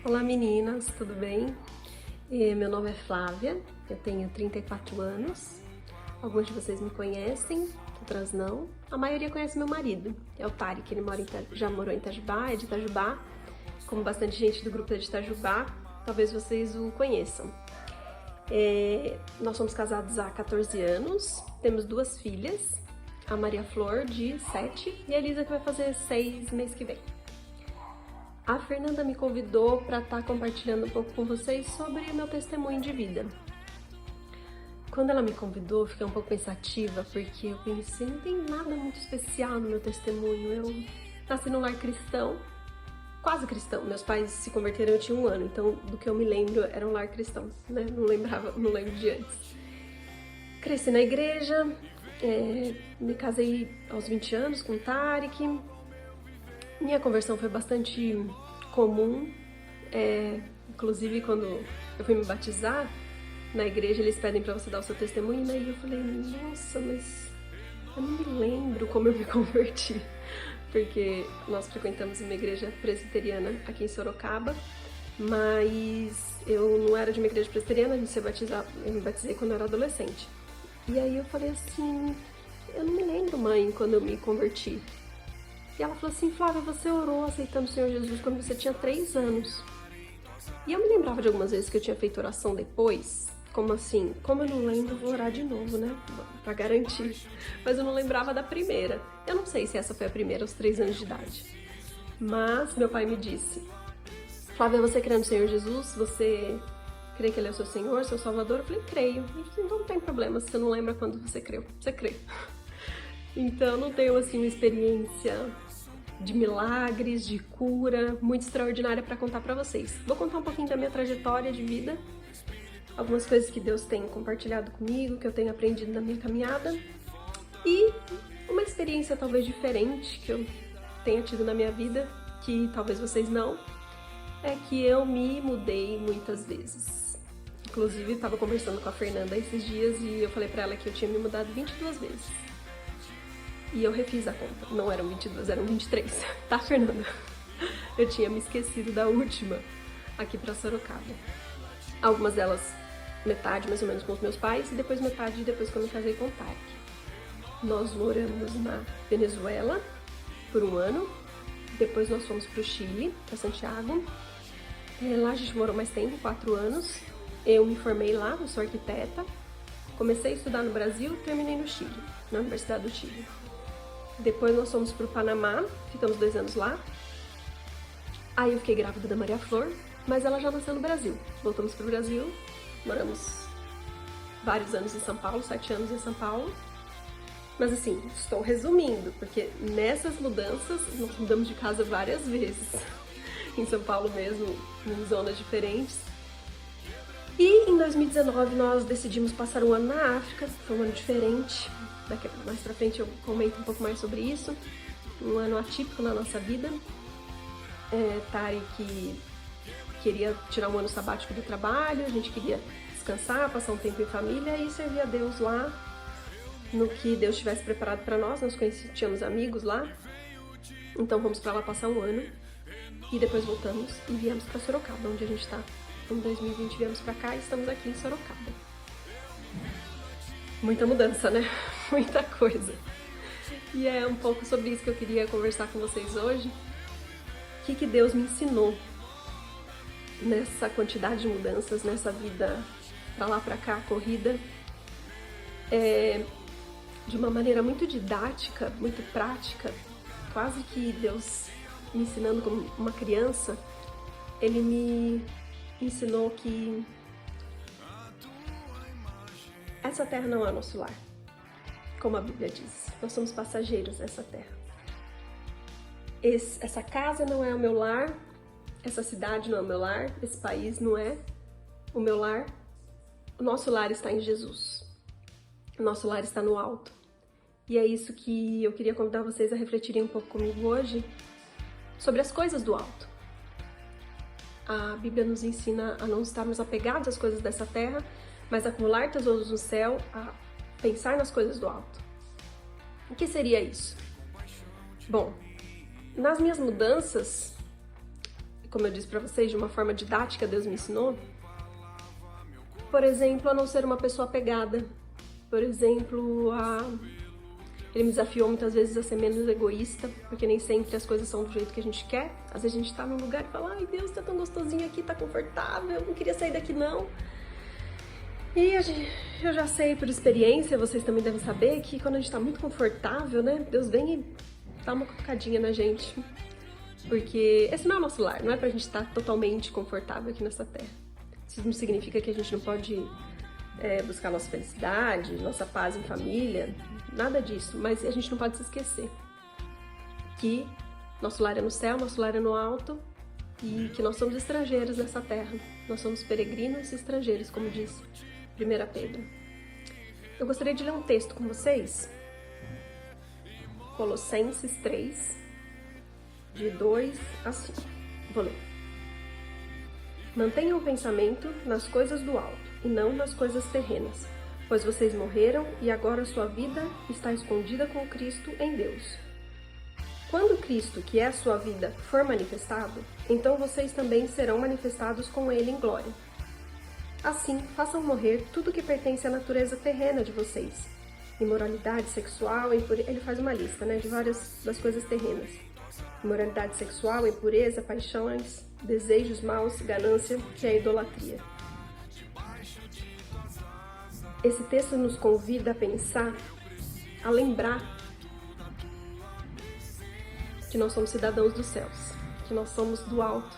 Olá meninas, tudo bem? Meu nome é Flávia, eu tenho 34 anos. Alguns de vocês me conhecem, outras não. A maioria conhece meu marido, é o Tarek, ele já morou em Itajubá, é de Itajubá. Como bastante gente do grupo é de Itajubá, talvez vocês o conheçam. Nós somos casados há 14 anos, temos 2 filhas, a Maria Flor, de 7, e a Elisa, que vai fazer 6 mês que vem. A Fernanda me convidou para estar compartilhando um pouco com vocês sobre meu testemunho de vida. Quando ela me convidou, eu fiquei um pouco pensativa, porque eu pensei, não tem nada muito especial no meu testemunho. Eu nasci num lar cristão, quase cristão. Meus pais se converteram, eu tinha 1 ano, então do que eu me lembro era um lar cristão, né? Não lembro de antes. Cresci na igreja, me casei aos 20 anos com o Tarek. Minha conversão foi bastante comum, inclusive quando eu fui me batizar na igreja, eles pedem para você dar o seu testemunho, né? E eu falei, nossa, mas eu não me lembro como eu me converti, porque nós frequentamos uma igreja presbiteriana aqui em Sorocaba, mas eu não era de uma igreja presbiteriana, eu me batizei quando eu era adolescente. E aí eu falei assim, eu não me lembro, mãe, quando eu me converti. E ela falou assim, Flávia, você orou aceitando o Senhor Jesus quando você tinha 3 anos. E eu me lembrava de algumas vezes que eu tinha feito oração depois. Como assim? Como eu não lembro, eu vou orar de novo, né? Pra garantir. Mas eu não lembrava da primeira. Eu não sei se essa foi a primeira aos 3 anos de idade. Mas meu pai me disse, Flávia, você crê no Senhor Jesus? Você crê que Ele é o seu Senhor, seu Salvador? Eu falei, creio. Ele disse, então não tem problema, se você não lembra quando você creu. Você crê. Então não tenho assim uma experiência de milagres, de cura, muito extraordinária para contar para vocês. Vou contar um pouquinho da minha trajetória de vida, algumas coisas que Deus tem compartilhado comigo, que eu tenho aprendido na minha caminhada, e uma experiência talvez diferente que eu tenha tido na minha vida, que talvez vocês não, é que eu me mudei muitas vezes. Inclusive, estava conversando com a Fernanda esses dias e eu falei para ela que eu tinha me mudado 22 vezes. E eu refiz a conta, não eram 22, eram 23, tá, Fernanda? Eu tinha me esquecido da última, aqui pra Sorocaba. Algumas delas, metade mais ou menos com os meus pais, e depois metade depois que eu me casei com o Tarek. Nós moramos na Venezuela por 1 ano, depois nós fomos pro Chile, pra Santiago. Lá a gente morou mais tempo, 4 anos. Eu me formei lá, eu sou arquiteta. Comecei a estudar no Brasil, terminei no Chile, na Universidade do Chile. Depois nós fomos pro Panamá, ficamos 2 anos lá. Aí eu fiquei grávida da Maria Flor, mas ela já nasceu no Brasil. Voltamos pro Brasil, moramos vários anos em São Paulo, 7 anos em São Paulo. Mas assim, estou resumindo, porque nessas mudanças nós mudamos de casa várias vezes. Em São Paulo mesmo, em zonas diferentes. E em 2019 nós decidimos passar 1 ano na África, foi um ano diferente. Mais pra frente eu comento um pouco mais sobre isso. Um ano atípico na nossa vida. Tarek queria tirar 1 ano sabático do trabalho, a gente queria descansar, passar um tempo em família e servir a Deus lá no que Deus tivesse preparado para nós. Nós tínhamos amigos lá, então fomos para lá passar 1 ano e depois voltamos e viemos para Sorocaba, onde a gente tá. Em 2020 viemos para cá e estamos aqui em Sorocaba. Muita mudança, né? Muita coisa. E é um pouco sobre isso que eu queria conversar com vocês hoje. O que Deus me ensinou nessa quantidade de mudanças, nessa vida pra lá, pra cá, corrida. De uma maneira muito didática, muito prática, quase que Deus me ensinando como uma criança, Ele me ensinou que essa terra não é nosso lar, como a Bíblia diz. Nós somos passageiros dessa terra. Essa casa não é o meu lar, essa cidade não é o meu lar, esse país não é o meu lar. O nosso lar está em Jesus. O nosso lar está no alto. E é isso que eu queria convidar vocês a refletirem um pouco comigo hoje, sobre as coisas do alto. A Bíblia nos ensina a não estarmos apegados às coisas dessa terra, mas a acumular tesouros no céu, a pensar nas coisas do alto. O que seria isso? Bom, nas minhas mudanças, como eu disse para vocês, de uma forma didática, Deus me ensinou. Por exemplo, a não ser uma pessoa apegada. Por exemplo, ele me desafiou muitas vezes a ser menos egoísta, porque nem sempre as coisas são do jeito que a gente quer. Às vezes a gente tá num lugar e fala, ai Deus, tá tão gostosinho aqui, tá confortável, eu não queria sair daqui não. E eu já sei por experiência, vocês também devem saber, que quando a gente tá muito confortável, né, Deus vem e dá uma cutucadinha na gente. Porque esse não é o nosso lar, não é pra gente estar totalmente confortável aqui nessa terra. Isso não significa que a gente não pode buscar nossa felicidade, nossa paz em família, nada disso. Mas a gente não pode se esquecer que nosso lar é no céu, nosso lar é no alto e que nós somos estrangeiros nessa terra. Nós somos peregrinos e estrangeiros, como diz 1 Pedro. Eu gostaria de ler um texto com vocês. Colossenses 3, de 2 a 5. Vou ler. Mantenham o pensamento nas coisas do alto e não nas coisas terrenas, pois vocês morreram e agora sua vida está escondida com Cristo em Deus. Quando Cristo, que é a sua vida, for manifestado, então vocês também serão manifestados com Ele em glória. Assim, façam morrer tudo que pertence à natureza terrena de vocês. Imoralidade sexual, ele faz uma lista, de várias das coisas terrenas. Imoralidade sexual, impureza, paixões, desejos maus, ganância, que é a idolatria. Esse texto nos convida a pensar, a lembrar que nós somos cidadãos dos céus, que nós somos do alto,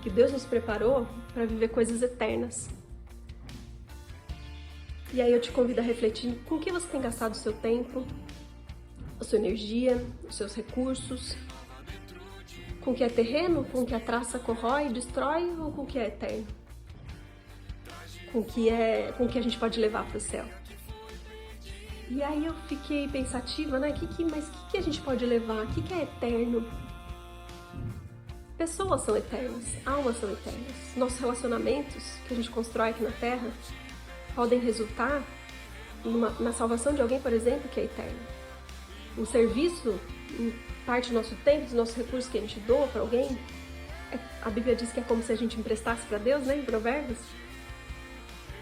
que Deus nos preparou para viver coisas eternas. E aí eu te convido a refletir com o que você tem gastado o seu tempo, a sua energia, os seus recursos, com o que é terreno, com o que a traça corrói, destrói, ou com o que é eterno? Com o que a gente pode levar para o céu? E aí eu fiquei pensativa, mas o que a gente pode levar? O que é eterno? Pessoas são eternas, almas são eternas. Nossos relacionamentos que a gente constrói aqui na Terra podem resultar na salvação de alguém, por exemplo, que é eterno. Um serviço, parte do nosso tempo, dos nossos recursos que a gente doa para alguém, a Bíblia diz que é como se a gente emprestasse para Deus, em Provérbios.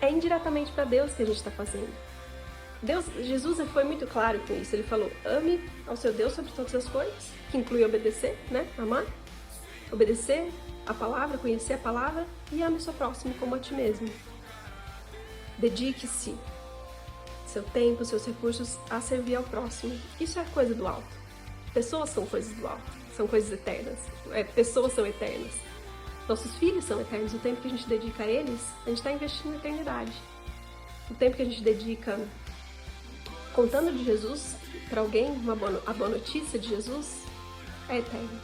É indiretamente para Deus que a gente está fazendo. Jesus foi muito claro com isso. Ele falou, ame ao seu Deus sobre todas as coisas, que inclui obedecer, amar, obedecer a palavra, conhecer a palavra, e ame o seu próximo como a ti mesmo. Dedique-se, seu tempo, seus recursos, a servir ao próximo. Isso é coisa do alto. Pessoas são coisas do alto, são coisas eternas. Pessoas são eternas. Nossos filhos são eternos. O tempo que a gente dedica a eles, a gente está investindo na eternidade. O tempo que a gente dedica contando de Jesus para alguém, a boa notícia de Jesus, é eterno.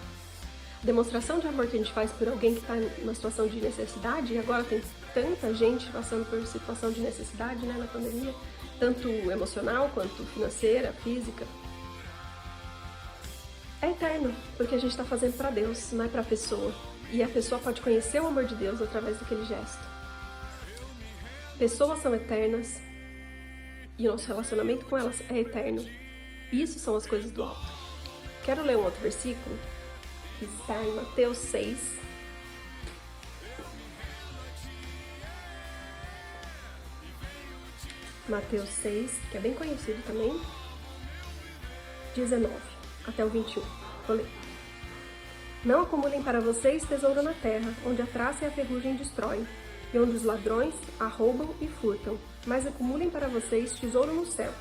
A demonstração de amor que a gente faz por alguém que está numa situação de necessidade, e agora tem tanta gente passando por situação de necessidade, na pandemia, tanto emocional quanto financeira, física, é eterno, porque a gente está fazendo para Deus, não é para a pessoa. E a pessoa pode conhecer o amor de Deus através daquele gesto. Pessoas são eternas e o nosso relacionamento com elas é eterno. Isso são as coisas do alto. Quero ler um outro versículo que está em Mateus 6. Mateus 6, que é bem conhecido também, 19 até o 21. Vou ler. Não acumulem para vocês tesouro na terra, onde a traça e a ferrugem destroem, e onde os ladrões arrombam e furtam. Mas acumulem para vocês tesouro nos céus,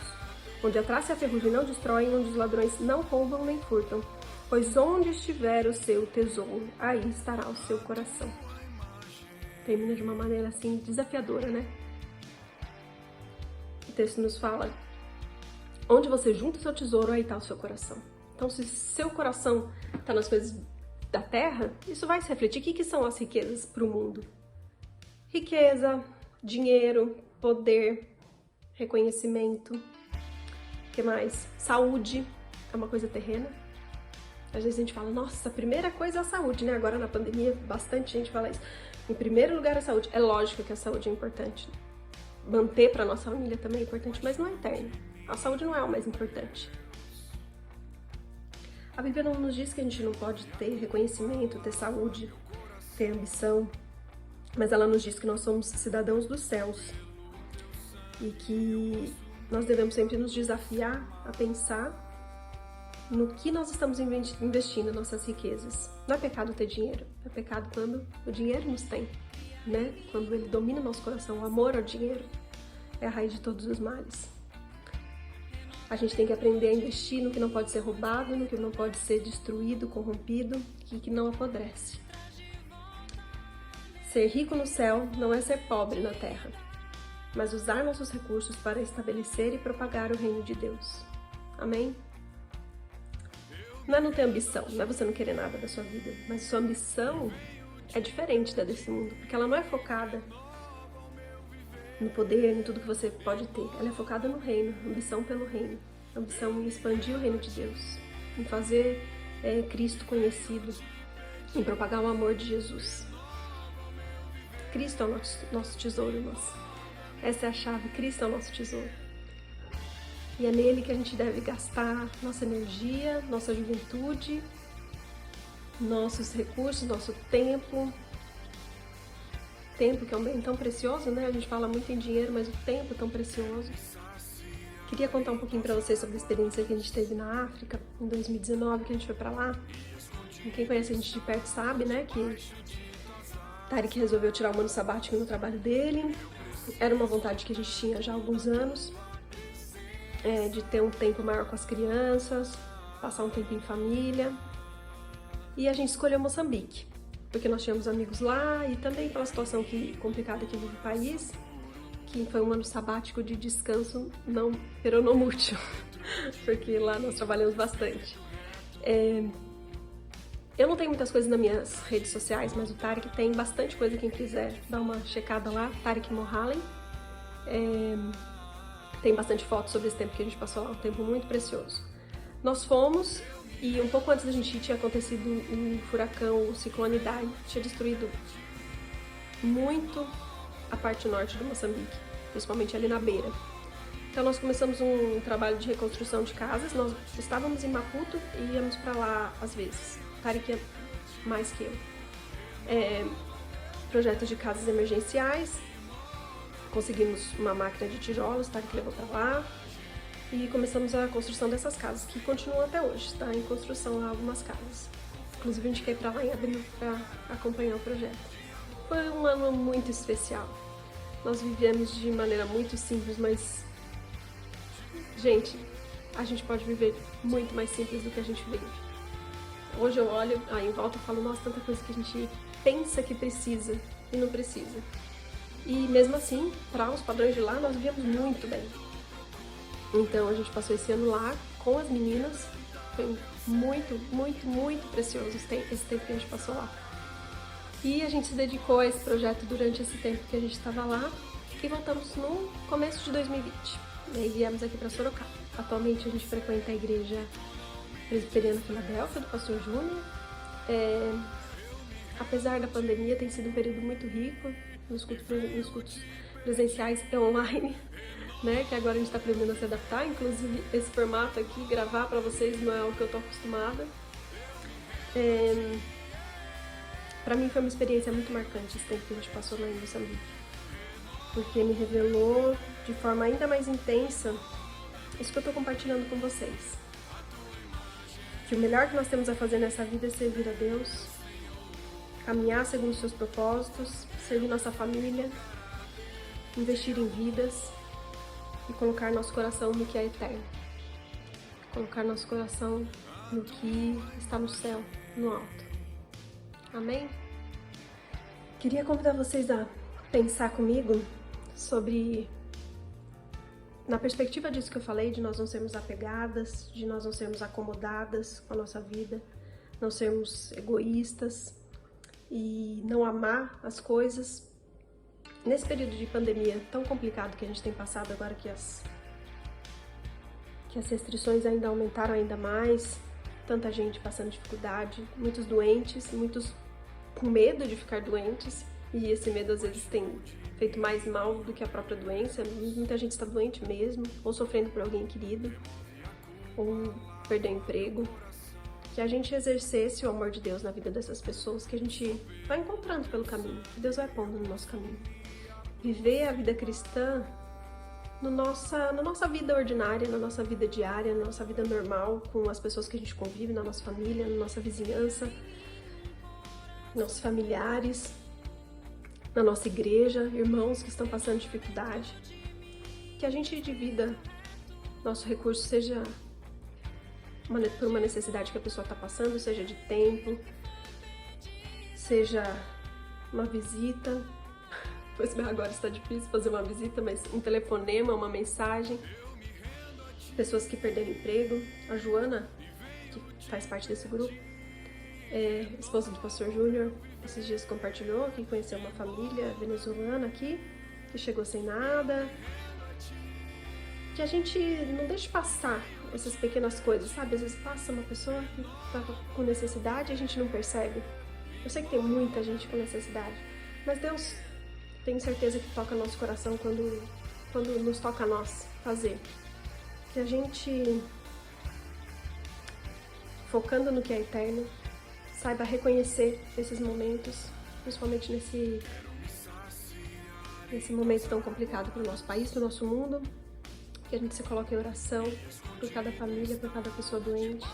onde a traça e a ferrugem não destroem, onde os ladrões não roubam nem furtam. Pois onde estiver o seu tesouro, aí estará o seu coração. Termina de uma maneira assim desafiadora, O texto nos fala, onde você junta o seu tesouro, aí está o seu coração. Então, se seu coração está nas coisas da terra, isso vai se refletir. O que são as riquezas para o mundo? Riqueza, dinheiro, poder, reconhecimento, o que mais? Saúde, é uma coisa terrena. Às vezes a gente fala, nossa, a primeira coisa é a saúde, Agora na pandemia, bastante gente fala isso. Em primeiro lugar, a saúde. É lógico que a saúde é importante. Manter para nossa família também é importante, mas não é eterno. A saúde não é o mais importante. A Bíblia não nos diz que a gente não pode ter reconhecimento, ter saúde, ter ambição, mas ela nos diz que nós somos cidadãos dos céus e que nós devemos sempre nos desafiar a pensar no que nós estamos investindo nossas riquezas. Não é pecado ter dinheiro, é pecado quando o dinheiro nos tem, né? Quando ele domina o nosso coração. O amor ao dinheiro é a raiz de todos os males. A gente tem que aprender a investir no que não pode ser roubado, no que não pode ser destruído, corrompido e que não apodrece. Ser rico no céu não é ser pobre na terra, mas usar nossos recursos para estabelecer e propagar o reino de Deus. Amém? Não é não ter ambição, não é você não querer nada da sua vida, mas sua ambição é diferente da desse mundo, porque ela não é focada no poder, em tudo que você pode ter. Ela é focada no reino, ambição pelo reino, ambição em expandir o reino de Deus, em fazer Cristo conhecido, em propagar o amor de Jesus. Cristo é o nosso tesouro, irmãos. Essa é a chave, Cristo é o nosso tesouro. E é nele que a gente deve gastar nossa energia, nossa juventude, nossos recursos, nosso tempo. Tempo que é um bem tão precioso, né? A gente fala muito em dinheiro, mas o tempo é tão precioso. Queria contar um pouquinho para vocês sobre a experiência que a gente teve na África, em 2019, que a gente foi para lá. E quem conhece a gente de perto sabe, né, que Tarek resolveu tirar um ano sabático no trabalho dele. Era uma vontade que a gente tinha já há alguns anos. De ter um tempo maior com as crianças, passar um tempo em família. E a gente escolheu Moçambique, porque nós tínhamos amigos lá e também pela situação complicada que vive o país, que foi um ano sabático de descanso não peronomútil, porque lá nós trabalhamos bastante. Eu não tenho muitas coisas nas minhas redes sociais, mas o Tarek tem bastante coisa, quem quiser dar uma checada lá, Tarek Mohalem. Tem bastante fotos sobre esse tempo que a gente passou lá, um tempo muito precioso. Nós fomos e um pouco antes da gente ir tinha acontecido um furacão, o ciclone Idai, tinha destruído muito a parte norte do Moçambique, principalmente ali na beira. Então nós começamos um trabalho de reconstrução de casas, nós estávamos em Maputo e íamos para lá às vezes, o Tarek ia mais que eu. Projetos de casas emergenciais. Conseguimos uma máquina de tijolos, tá, que levou para lá, e começamos a construção dessas casas, que continuam até hoje, está em construção lá algumas casas. Inclusive a gente quer ir para lá em abril para acompanhar o projeto. Foi um ano muito especial. Nós vivemos de maneira muito simples, mas, gente, a gente pode viver muito mais simples do que a gente vive. Hoje eu olho aí em volta e falo, nossa, tanta coisa que a gente pensa que precisa e não precisa. E mesmo assim, para os padrões de lá, nós vivíamos muito bem. Então a gente passou esse ano lá com as meninas. Foi muito, muito, muito precioso esse tempo que a gente passou lá. E a gente se dedicou a esse projeto durante esse tempo que a gente estava lá. E voltamos no começo de 2020. E aí viemos aqui para Sorocaba. Atualmente a gente frequenta a igreja Presbiteriana Filadélfia, do pastor Júnior. Apesar da pandemia, tem sido um período muito rico nos cultos presenciais e online, né? Que agora a gente está aprendendo a se adaptar. Inclusive, esse formato aqui, gravar para vocês, não é o que eu tô acostumada. Para mim foi uma experiência muito marcante esse tempo que a gente passou lá em Moçambique, porque me revelou de forma ainda mais intensa isso que eu tô compartilhando com vocês. Que o melhor que nós temos a fazer nessa vida é servir a Deus, caminhar segundo os seus propósitos, servir nossa família, investir em vidas e colocar nosso coração no que é eterno. Colocar nosso coração no que está no céu, no alto. Amém? Queria convidar vocês a pensar comigo sobre, na perspectiva disso que eu falei, de nós não sermos apegadas, de nós não sermos acomodadas com a nossa vida, não sermos egoístas e não amar as coisas. Nesse período de pandemia tão complicado que a gente tem passado agora, que as restrições ainda aumentaram ainda mais, tanta gente passando dificuldade, muitos doentes, muitos com medo de ficar doentes, e esse medo às vezes tem feito mais mal do que a própria doença. Muita gente está doente mesmo, ou sofrendo por alguém querido, ou perdeu emprego, que a gente exercesse o amor de Deus na vida dessas pessoas que a gente vai encontrando pelo caminho, que Deus vai pondo no nosso caminho. Viver a vida cristã na nossa vida ordinária, na nossa vida diária, na nossa vida normal, com as pessoas que a gente convive, na nossa família, na nossa vizinhança, nossos familiares, na nossa igreja, irmãos que estão passando dificuldade. Que a gente divida nosso recurso, seja por uma necessidade que a pessoa está passando, seja de tempo, seja uma visita. Pois bem, agora está difícil fazer uma visita, mas um telefonema, uma mensagem. Pessoas que perderam emprego. A Joana, que faz parte desse grupo, esposa do pastor Júnior, esses dias compartilhou que conheceu uma família venezuelana aqui, que chegou sem nada. Que a gente não deixe passar essas pequenas coisas, sabe? Às vezes passa uma pessoa que está com necessidade e a gente não percebe. Eu sei que tem muita gente com necessidade, mas Deus, tenho certeza que toca nosso coração quando nos toca a nós fazer. Que a gente, focando no que é eterno, saiba reconhecer esses momentos, principalmente nesse momento tão complicado para o nosso país, para o nosso mundo. Que a gente se coloque em oração por cada família, por cada pessoa doente,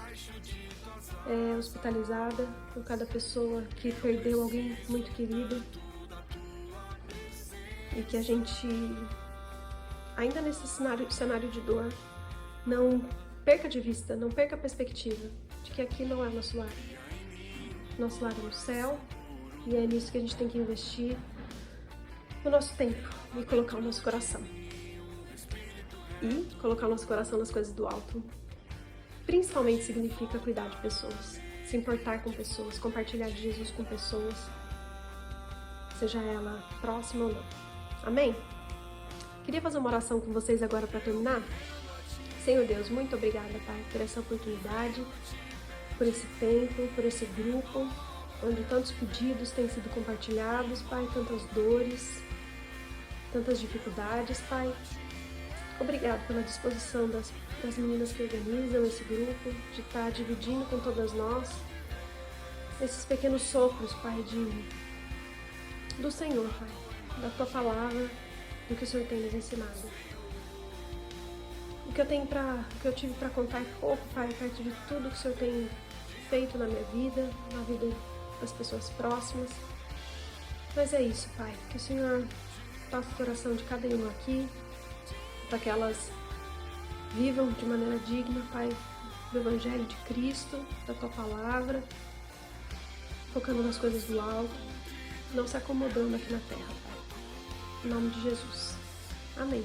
hospitalizada, por cada pessoa que perdeu alguém muito querido. E que a gente, ainda nesse cenário de dor, não perca de vista, não perca a perspectiva de que aqui não é o nosso lar. Nosso lar é no céu, e é nisso que a gente tem que investir o nosso tempo e colocar o nosso coração. E colocar o nosso coração nas coisas do alto, principalmente significa cuidar de pessoas, se importar com pessoas, compartilhar de Jesus com pessoas, seja ela próxima ou não. Amém? Queria fazer uma oração com vocês agora para terminar. Senhor Deus, muito obrigada, Pai, por essa oportunidade, por esse tempo, por esse grupo, onde tantos pedidos têm sido compartilhados, Pai, tantas dores, tantas dificuldades, Pai. Obrigado pela disposição das meninas que organizam esse grupo, de estar dividindo com todas nós esses pequenos sopros, Pai, do Senhor, Pai, da Tua Palavra, do que o Senhor tem nos ensinado. O que eu tive para contar é pouco, Pai, perto de tudo que o Senhor tem feito na minha vida, na vida das pessoas próximas. Mas é isso, Pai, que o Senhor toque o coração de cada um aqui, para que elas vivam de maneira digna, Pai, do Evangelho de Cristo, da Tua Palavra, focando nas coisas do alto, não se acomodando aqui na terra, Pai. Em nome de Jesus. Amém.